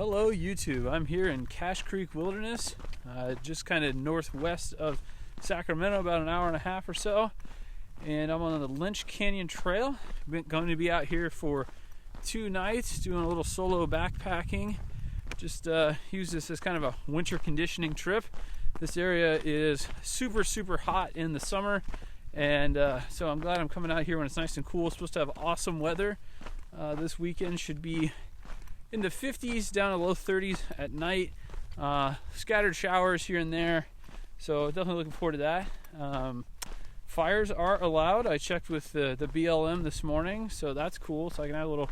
Hello YouTube, I'm here in Cache Creek Wilderness, just kind of northwest of Sacramento, about an hour and a half or so, and I'm on the Lynch Canyon Trail. I'm going to be out here for 2 nights doing a little solo backpacking. Just use this as kind of a winter conditioning trip. This area is super hot in the summer, and so I'm glad I'm coming out here when it's nice and cool. It's supposed to have awesome weather. This weekend should be in the 50s down to low 30s at night. Scattered showers here and there, so definitely looking forward to that. Fires are allowed. I checked with the BLM this morning, so that's cool, so I can have a little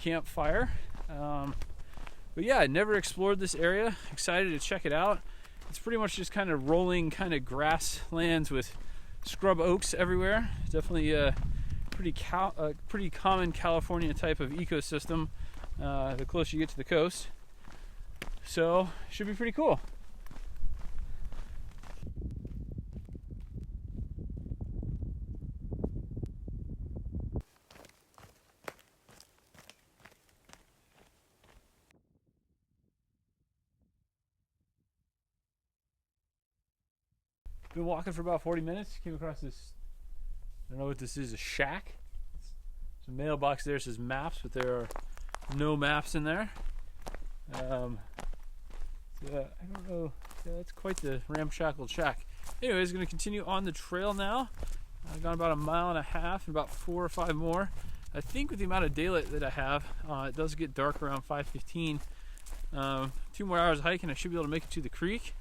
campfire. But yeah, I never explored this area. Excited to check it out. It's pretty much just kind of rolling kind of grasslands with scrub oaks everywhere. Definitely a pretty common California type of ecosystem the closer you get to the coast. So should be pretty cool. Been walking for about 40 minutes. Came across this, I don't know what this is, a shack. There's a mailbox there that says maps, but there are no maps in there. I don't know. Yeah, that's quite the ramshackle shack. Anyways, going to continue on the trail now. I've gone about 1.5 miles and about 4 or 5 more. I think with the amount of daylight that I have, it does get dark around 5:15. 2 more hours of hiking, I should be able to make it to the creek,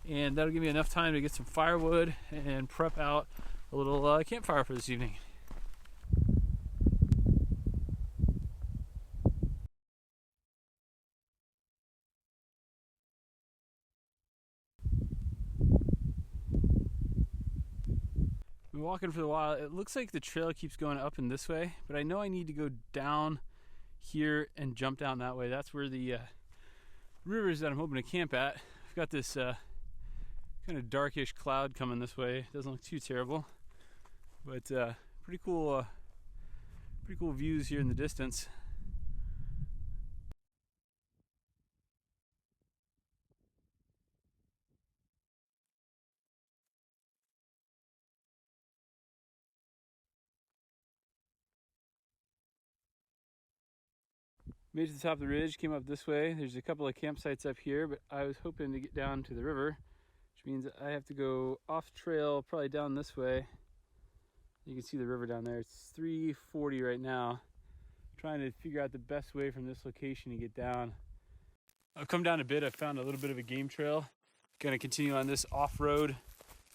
and that'll give me enough time to get some firewood and prep out a little campfire for this evening. Been walking for a while. It looks like the trail keeps going up and this way, but I know I need to go down here and jump down that way. That's where the river is that I'm hoping to camp at. I've got this kind of darkish cloud coming this way. It doesn't look too terrible, but pretty cool views here in the distance. Made it to the top of the ridge, came up this way. There's a couple of campsites up here, but I was hoping to get down to the river, which means I have to go off trail, probably down this way. You can see the river down there. It's 3:40 right now. I'm trying to figure out the best way from this location to get down. I've come down a bit. I found a little bit of a game trail. Gonna continue on this off-road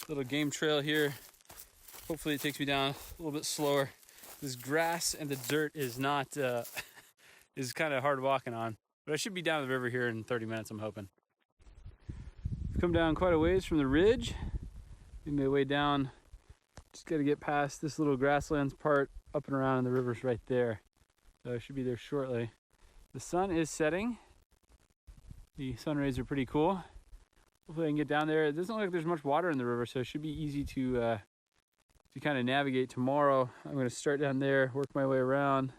little game trail here. Hopefully it takes me down a little bit slower. This grass and the dirt is not is kind of hard walking on, but I should be down the river here in 30 minutes, I'm hoping. I've come down quite a ways from the ridge, made my way down. Just got to get past this little grasslands part up and around, and the river's right there, so I should be there shortly. The sun is setting. The sun rays are pretty cool. Hopefully I can get down there. It doesn't look like there's much water in the river, so it should be easy to kind of navigate tomorrow. I'm going to start down there, work my way around.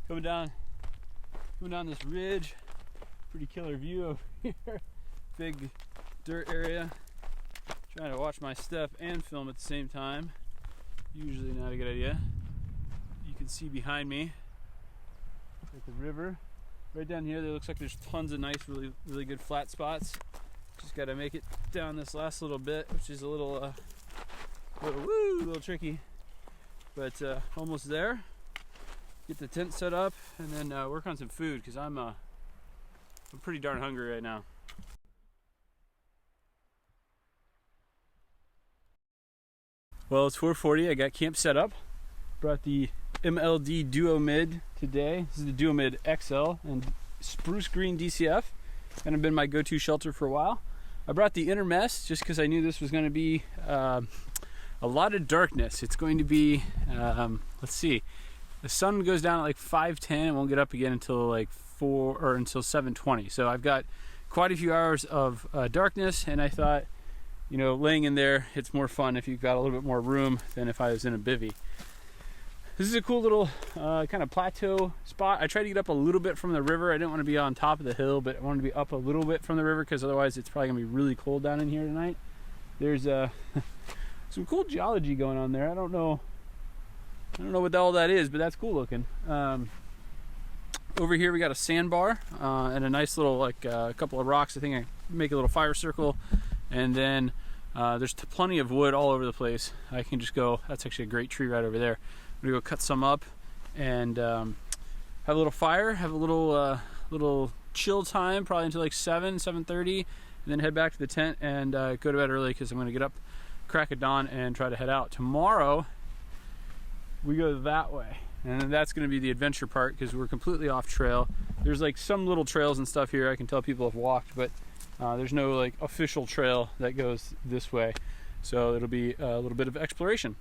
Coming down this ridge, pretty killer view over here. Big dirt area. Trying to watch my step and film at the same time. Usually not a good idea. You can see behind me, like the river. Right down here, there looks like there's tons of nice, really good flat spots. Just got to make it down this last little bit, which is a little tricky, but almost there. Get the tent set up and then work on some food, because I'm pretty darn hungry right now. Well, it's 4:40. I got camp set up. Brought the MLD Duo Mid today. This is the Duo Mid XL and spruce green DCF. Kind of been my go-to shelter for a while. I brought the inner mess just because I knew this was going to be a lot of darkness. It's going to be, let's see. The sun goes down at like 5:10 and won't get up again until like 7:20. So I've got quite a few hours of darkness, and I thought, you know, laying in there, it's more fun if you've got a little bit more room than if I was in a bivvy. This is a cool little kind of plateau spot. I tried to get up a little bit from the river. I didn't want to be on top of the hill, but I wanted to be up a little bit from the river because otherwise it's probably gonna be really cold down in here tonight. There's some cool geology going on there. I don't know what all that is, but that's cool looking. Over here we got a sandbar and a nice little a couple of rocks. I think I make a little fire circle, and then there's plenty of wood all over the place. I can just go. That's actually a great tree right over there. I'm gonna go cut some up and have a little fire, have a little chill time, probably until like 7:30, and then head back to the tent and go to bed early because I'm gonna get up crack of dawn and try to head out. Tomorrow we go that way, and that's gonna be the adventure part because we're completely off trail. There's like some little trails and stuff here I can tell people have walked, but there's no like official trail that goes this way, so it'll be a little bit of exploration.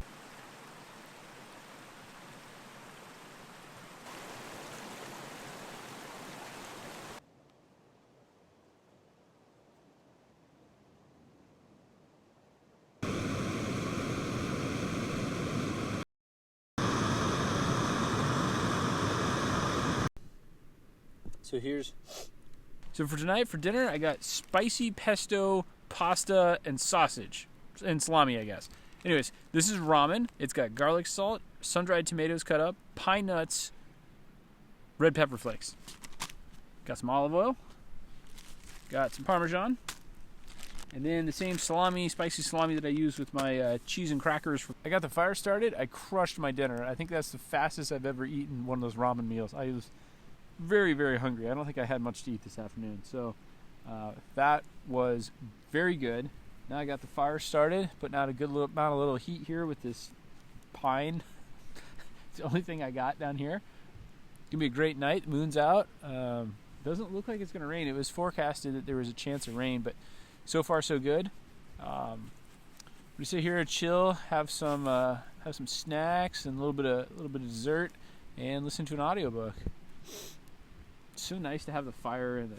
So for tonight, for dinner, I got spicy pesto, pasta, and sausage. And salami, I guess. Anyways, this is ramen. It's got garlic salt, sun-dried tomatoes cut up, pine nuts, red pepper flakes. Got some olive oil. Got some Parmesan. And then the same salami, spicy salami that I use with my cheese and crackers. I got the fire started. I crushed my dinner. I think that's the fastest I've ever eaten one of those ramen meals. I was very, very hungry. I don't think I had much to eat this afternoon. So that was very good. Now I got the fire started, putting out a good little amount of little heat here with this pine. It's the only thing I got down here. It's gonna be a great night. The moon's out. Doesn't look like it's gonna rain. It was forecasted that there was a chance of rain, but so far so good. We sit here and chill, have some snacks and a little bit of dessert, and listen to an audiobook. It's so nice to have the fire and the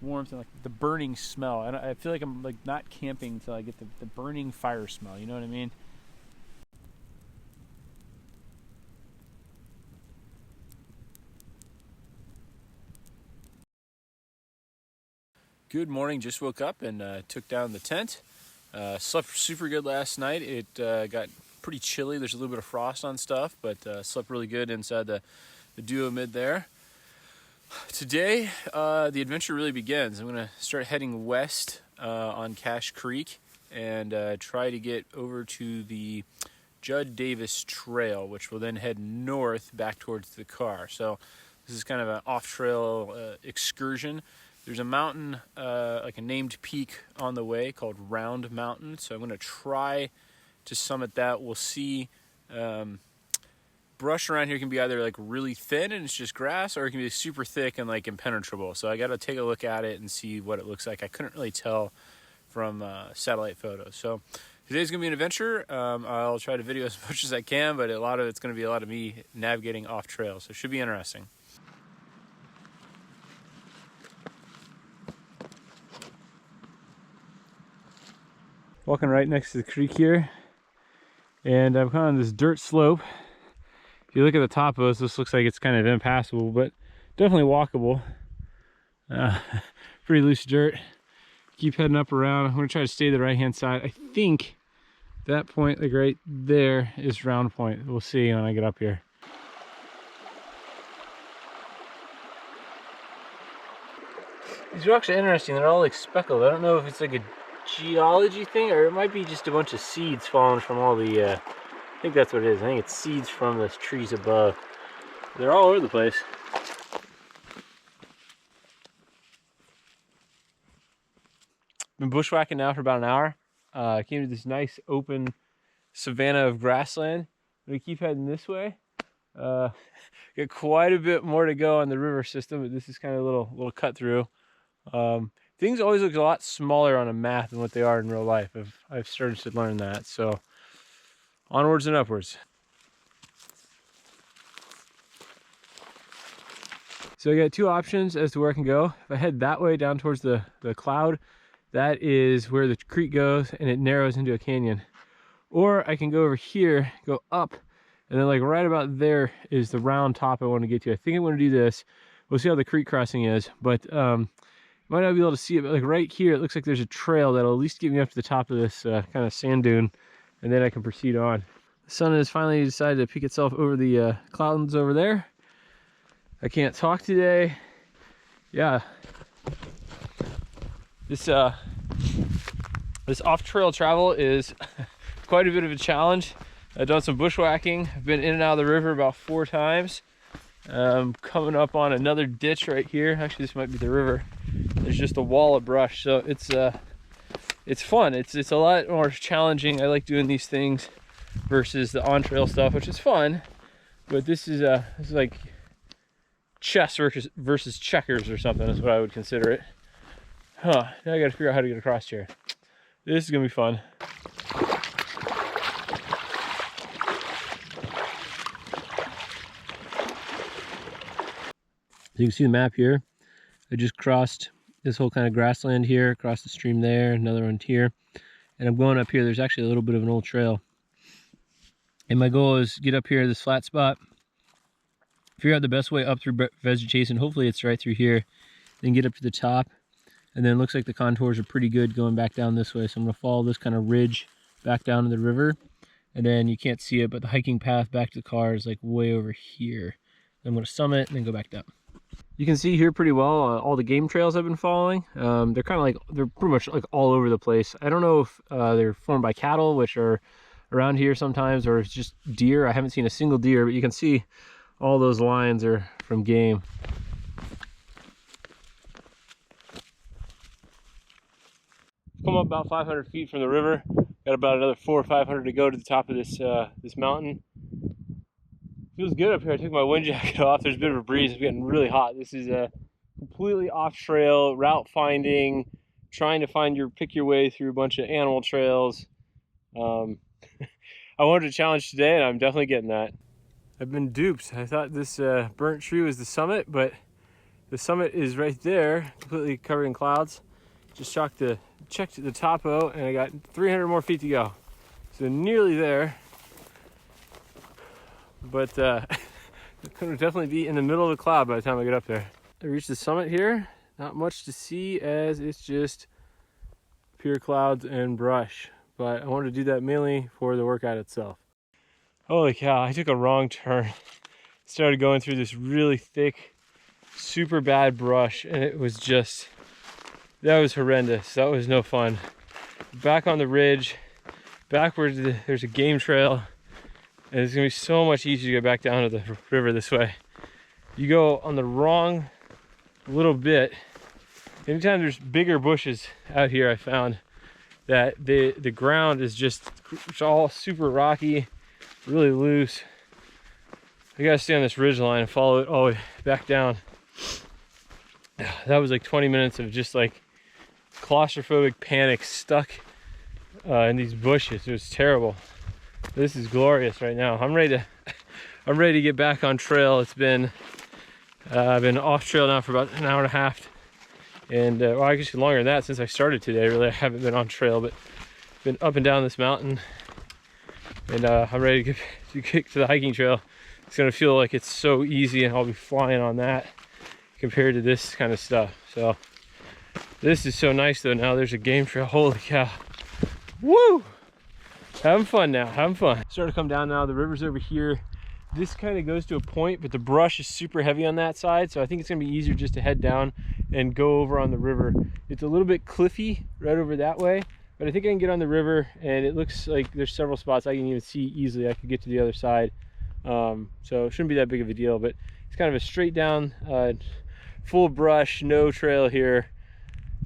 warmth and like the burning smell. I feel like I'm like not camping until I get the burning fire smell. You know what I mean? Good morning. Just woke up and took down the tent. Slept super good last night. It got pretty chilly. There's a little bit of frost on stuff, but slept really good inside the duo-mid there. Today, the adventure really begins. I'm going to start heading west on Cache Creek and try to get over to the Judd Davis Trail, which will then head north back towards the car. So this is kind of an off-trail excursion. There's a mountain, like a named peak on the way called Round Mountain. So I'm going to try to summit that. We'll see. Brush around here can be either like really thin and it's just grass, or it can be super thick and like impenetrable. So I got to take a look at it and see what it looks like. I couldn't really tell from satellite photos. So today's gonna be an adventure. I'll try to video as much as I can, but a lot of it's gonna be a lot of me navigating off trail. So it should be interesting. Walking right next to the creek here, and I'm kind of on this dirt slope. If you look at the top of this looks like it's kind of impassable, but definitely walkable. Pretty loose dirt. Keep heading up around. I'm going to try to stay to the right hand side. I think that point, like right there, is Round Point. We'll see when I get up here. These rocks are interesting. They're all like speckled. I don't know if it's like a geology thing, or it might be just a bunch of seeds falling from all the I think that's what it is. I think it's seeds from the trees above. They're all over the place. Been bushwhacking now for about an hour. Came to this nice open savanna of grassland. I'm gonna keep heading this way. Got quite a bit more to go on the river system, but this is kind of a little cut through. Things always look a lot smaller on a map than what they are in real life. I've started to learn that. So onwards and upwards. So I got two options as to where I can go. If I head that way down towards the cloud, that is where the creek goes and it narrows into a canyon. Or I can go over here, go up, And then like right about there is the round top I want to get to. I think I want to do this. We'll see how the creek crossing is, but might not be able to see it, but like right here, it looks like there's a trail that'll at least get me up to the top of this kind of sand dune, and then I can proceed on. The sun has finally decided to peek itself over the clouds over there. I can't talk today. Yeah. This off-trail travel is quite a bit of a challenge. I've done some bushwhacking. I've been in and out of the river about 4 times. Coming up on another ditch right here. Actually, this might be the river. There's just a wall of brush, so it's fun. It's a lot more challenging. I like doing these things versus the on-trail stuff, which is fun. But this is like chess versus checkers or something is what I would consider it. Huh? Now I got to figure out how to get across here. This is gonna be fun. You can see the map here. I just crossed this whole kind of grassland here, across the stream there, another one here. And I'm going up here. There's actually a little bit of an old trail. And my goal is get up here to this flat spot, figure out the best way up through vegetation. Hopefully it's right through here. Then get up to the top. And then it looks like the contours are pretty good going back down this way. So I'm gonna follow this kind of ridge back down to the river. And then you can't see it, but the hiking path back to the car is like way over here. I'm gonna summit and then go back down. You can see here pretty well all the game trails I've been following. They're kind of like, they're pretty much like all over the place. I don't know if they're formed by cattle, which are around here sometimes, or it's just deer. I haven't seen a single deer, but you can see all those lines are from game. Come up about 500 feet from the river. Got about another 400 or 500 to go to the top of this this mountain. Feels good up here. I took my wind jacket off. There's a bit of a breeze. It's getting really hot. This is a completely off trail, route finding, trying to pick your way through a bunch of animal trails. I wanted a challenge today, and I'm definitely getting that. I've been duped. I thought this burnt tree was the summit, but the summit is right there, completely covered in clouds. Just checked the topo, and I got 300 more feet to go. So nearly there. But it's going to definitely be in the middle of the cloud by the time I get up there. I reached the summit here. Not much to see as it's just pure clouds and brush. But I wanted to do that mainly for the workout itself. Holy cow, I took a wrong turn. Started going through this really thick, super bad brush, and it was just, that was horrendous. That was no fun. Back on the ridge, backwards there's a game trail. And it's gonna be so much easier to get back down to the river this way. You go on the wrong little bit. Anytime there's bigger bushes out here, I found that the ground is just, it's all super rocky, really loose. I gotta stay on this ridge line and follow it all the way back down. That was like 20 minutes of just like claustrophobic panic, stuck in these bushes. It was terrible. This is glorious right now. I'm ready to get back on trail. It's been I've been off trail now for about an hour and a half, and well, I guess longer than that since I started today. Really, I haven't been on trail, but been up and down this mountain, and I'm ready to get to the hiking trail. It's gonna feel like it's so easy, and I'll be flying on that compared to this kind of stuff. So this is so nice though. Now there's a game trail. Holy cow! Woo! Having fun now, having fun. Starting to come down now, the river's over here. This kind of goes to a point, but the brush is super heavy on that side, so I think it's gonna be easier just to head down and go over on the river. It's a little bit cliffy right over that way, but I think I can get on the river, and it looks like there's several spots I can even see easily. I could get to the other side, so it shouldn't be that big of a deal, but it's kind of a straight down, full brush, no trail here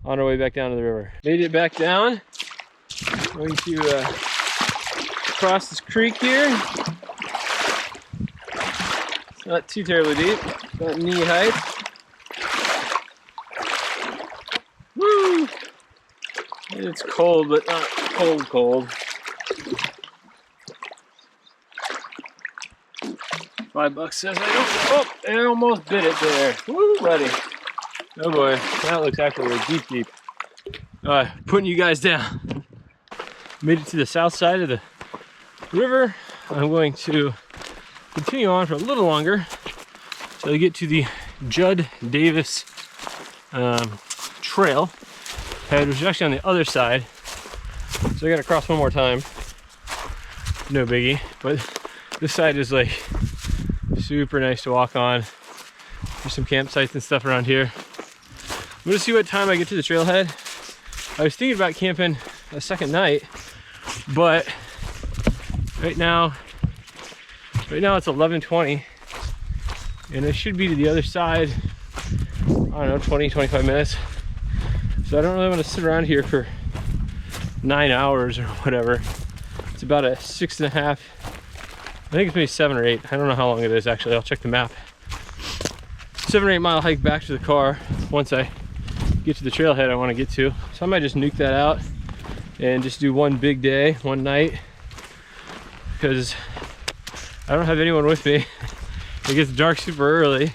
on our way back down to the river. Made it back down. Going to cross this creek here. It's not too terribly deep, about knee height. Woo! It's cold, but not cold. $5 says I don't. Oh, I almost bit it there. Woo, buddy. Oh boy, that looks actually deep. Putting you guys down. Made it to the south side of the river. I'm going to continue on for a little longer till I get to the Judd Davis trail head, which is actually on the other side. So I gotta cross one more time. No biggie, but this side is like super nice to walk on. There's some campsites and stuff around here. I'm gonna see what time I get to the trailhead. I was thinking about camping a second night, but right now it's 11:20, and I should be to the other side, I don't know, 20-25 minutes. So I don't really want to sit around here for 9 hours or whatever. It's about a 6.5, I think it's maybe 7 or 8. I don't know how long it is actually. I'll check the map. 7 or 8 mile hike back to the car once I get to the trailhead I want to get to. So I might just nuke that out and just do one big day, one night, because I don't have anyone with me. It gets dark super early.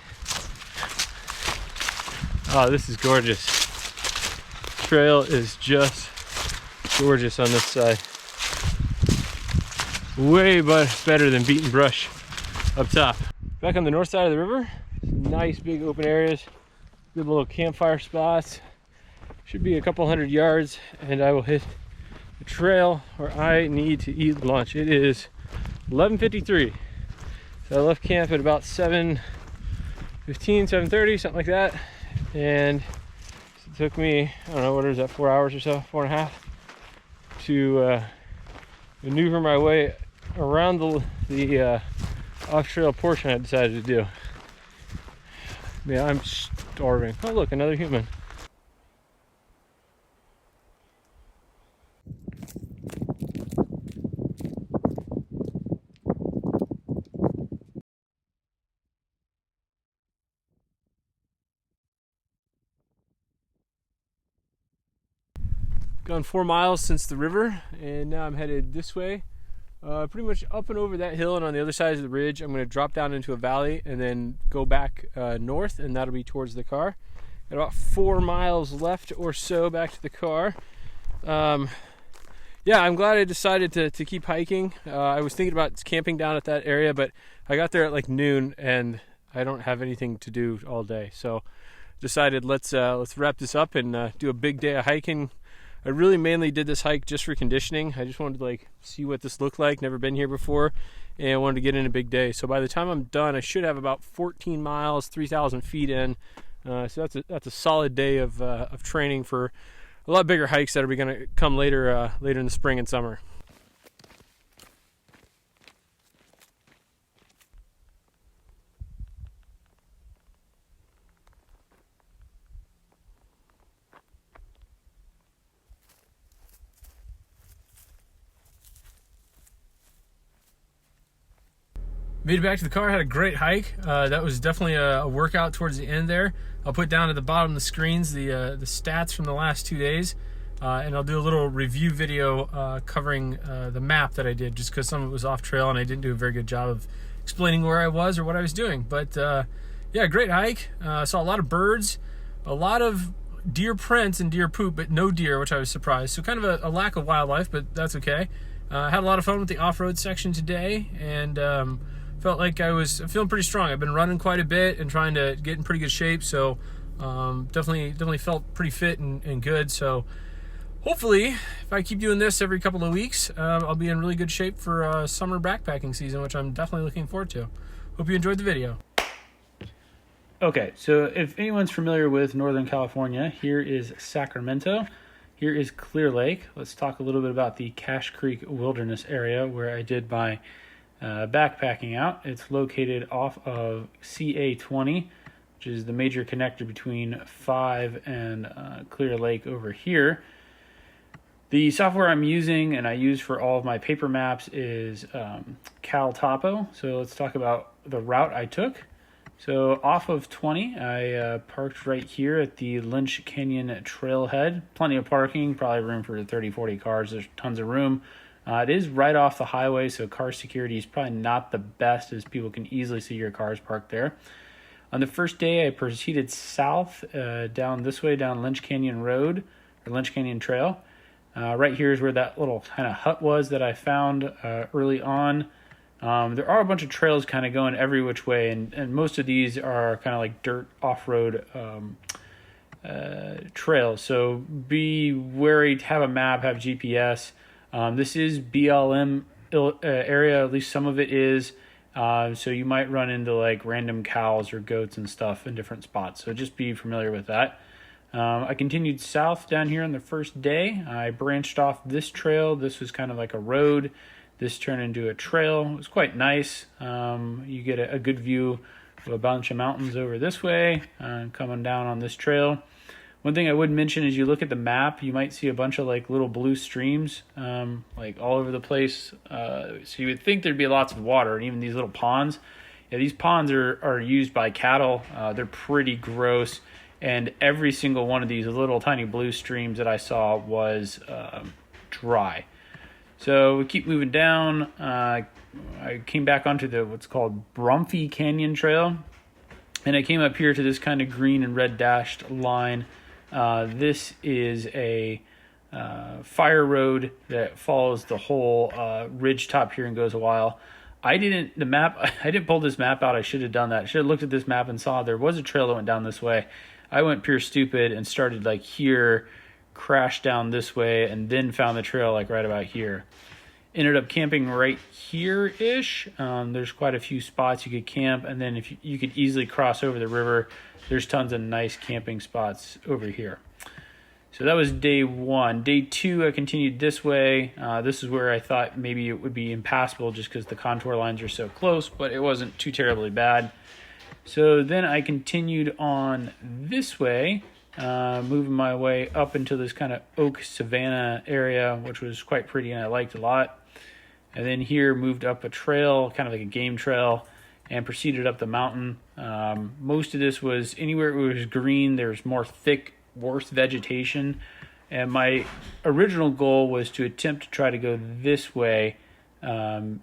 Oh, this is gorgeous. Trail is just gorgeous on this side. Way better than beaten brush up top. Back on the north side of the river, nice big open areas, good little campfire spots. Should be a couple 100 yards and I will hit the trail where I need to eat lunch. It is 11:53. So I left camp at about 7:15, 7:30, something like that. And it took me, I don't know, what is that, 4 hours or so, 4.5, to maneuver my way around the off-trail portion I decided to do. Yeah, I'm starving. Oh look, another human. Gone 4 miles since the river, and now I'm headed this way. Pretty much up and over that hill, and on the other side of the ridge I'm going to drop down into a valley and then go back north, and that'll be towards the car. Got about 4 miles left or so back to the car. Yeah, I'm glad I decided to keep hiking. I was thinking about camping down at that area, but I got there at like noon and I don't have anything to do all day, so decided let's wrap this up and do a big day of hiking. I really mainly did this hike just for conditioning. I just wanted to like see what this looked like. Never been here before, and I wanted to get in a big day. So by the time I'm done, I should have about 14 miles, 3,000 feet in. So that's a solid day of training for a lot bigger hikes that are going to come later in the spring and summer. Made it back to the car, had a great hike. That was definitely a workout towards the end there. I'll put down at the bottom of the screens the stats from the last 2 days, and I'll do a little review video covering the map that I did, just because some of it was off trail and I didn't do a very good job of explaining where I was or what I was doing. But yeah, great hike. Saw a lot of birds, a lot of deer prints and deer poop, but no deer, which I was surprised. So kind of a lack of wildlife, but that's okay. Had a lot of fun with the off-road section today, and felt like I was feeling pretty strong. I've been running quite a bit and trying to get in pretty good shape, so definitely felt pretty fit and good. So hopefully, if I keep doing this every couple of weeks, I'll be in really good shape for summer backpacking season, which I'm definitely looking forward to. Hope you enjoyed the video. Okay, so if anyone's familiar with Northern California, here is Sacramento. Here is Clear Lake. Let's talk a little bit about the Cache Creek Wilderness area where I did my backpacking out. It's located off of CA20, which is the major connector between 5 and Clear Lake over here. The software I'm using and I use for all of my paper maps is CalTopo. So let's talk about the route I took. So off of 20, I parked right here at the Lynch Canyon trailhead. Plenty of parking, probably room for 30-40 cars. There's tons of room. It is right off the highway, so car security is probably not the best, as people can easily see your cars parked there. On the first day, I proceeded south down this way, down Lynch Canyon Road, or Lynch Canyon Trail. Right here is where that little kind of hut was that I found early on. There are a bunch of trails kind of going every which way, and most of these are kind of like dirt off-road trails. So be wary, have a map, have GPS. This is BLM area, at least some of it is. So you might run into like random cows or goats and stuff in different spots. So just be familiar with that. I continued south down here on the first day. I branched off this trail. This was kind of like a road. This turned into a trail. It was quite nice. You get a good view of a bunch of mountains over this way, coming down on this trail. One thing I would mention is you look at the map, you might see a bunch of like little blue streams, like all over the place. So you would think there'd be lots of water, and even these little ponds. Yeah, these ponds are used by cattle. They're pretty gross, and every single one of these little tiny blue streams that I saw was dry. So we keep moving down. I came back onto what's called Bromfee Canyon Trail, and I came up here to this kind of green and red dashed line. This is a fire road that follows the whole ridge top here and goes a while. I didn't pull this map out. I should have done that. I should have looked at this map and saw there was a trail that went down this way. I went pure stupid and started like here, crashed down this way, and then found the trail like right about here. Ended up camping right here-ish. There's quite a few spots you could camp, and then if you could easily cross over the river, there's tons of nice camping spots over here. So that was day one. Day two, I continued this way. This is where I thought maybe it would be impassable just because the contour lines are so close, but it wasn't too terribly bad. So then I continued on this way, moving my way up into this kind of oak savanna area, which was quite pretty and I liked a lot. And then here moved up a trail, kind of like a game trail, and proceeded up the mountain. Most of this was anywhere it was green, there's more thick, worse vegetation. And my original goal was to attempt to try to go this way, down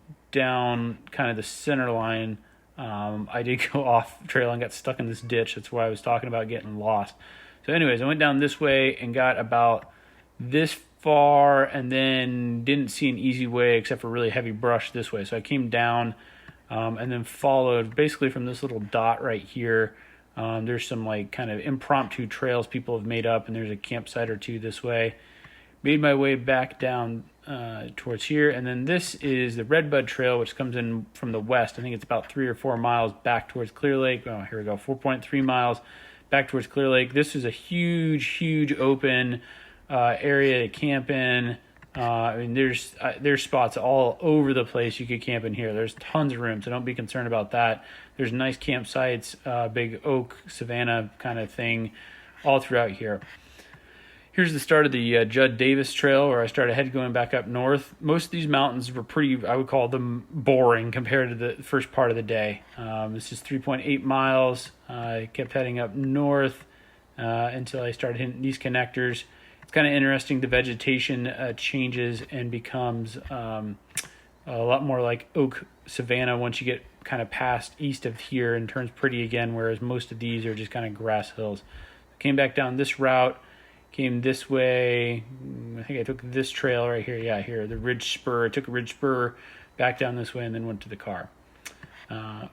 kind of the center line. I did go off trail and got stuck in this ditch. That's why I was talking about getting lost. So anyways, I went down this way and got about this far and then didn't see an easy way except for really heavy brush this way. So I came down and then followed basically from this little dot right here. There's some like kind of impromptu trails people have made up, and there's a campsite or two this way. Made my way back down towards here, and then this is the Redbud Trail, which comes in from the west. I think it's about 3 or 4 miles back towards Clear Lake. Oh, here we go, 4.3 miles back towards Clear Lake. This is a huge open area to camp in. I mean, there's spots all over the place you could camp in here. There's tons of room, so don't be concerned about that. There's nice campsites, big oak savanna kind of thing all throughout here. Here's the start of the Judd Davis Trail, where I started going back up north. Most of these mountains were pretty, I would call them boring compared to the first part of the day. This is 3.8 miles. I kept heading up north until I started hitting these connectors. It's kind of interesting. The vegetation changes and becomes a lot more like oak savanna once you get kind of past east of here and turns pretty again, whereas most of these are just kind of grass hills. Came back down this route. Came this way. I think I took this trail right here. Yeah, here, the ridge spur. I took a ridge spur back down this way and then went to the car.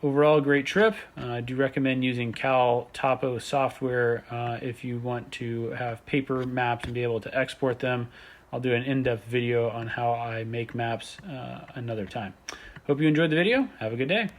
Overall, great trip. I do recommend using Cal Topo software if you want to have paper maps and be able to export them. I'll do an in-depth video on how I make maps another time. Hope you enjoyed the video. Have a good day.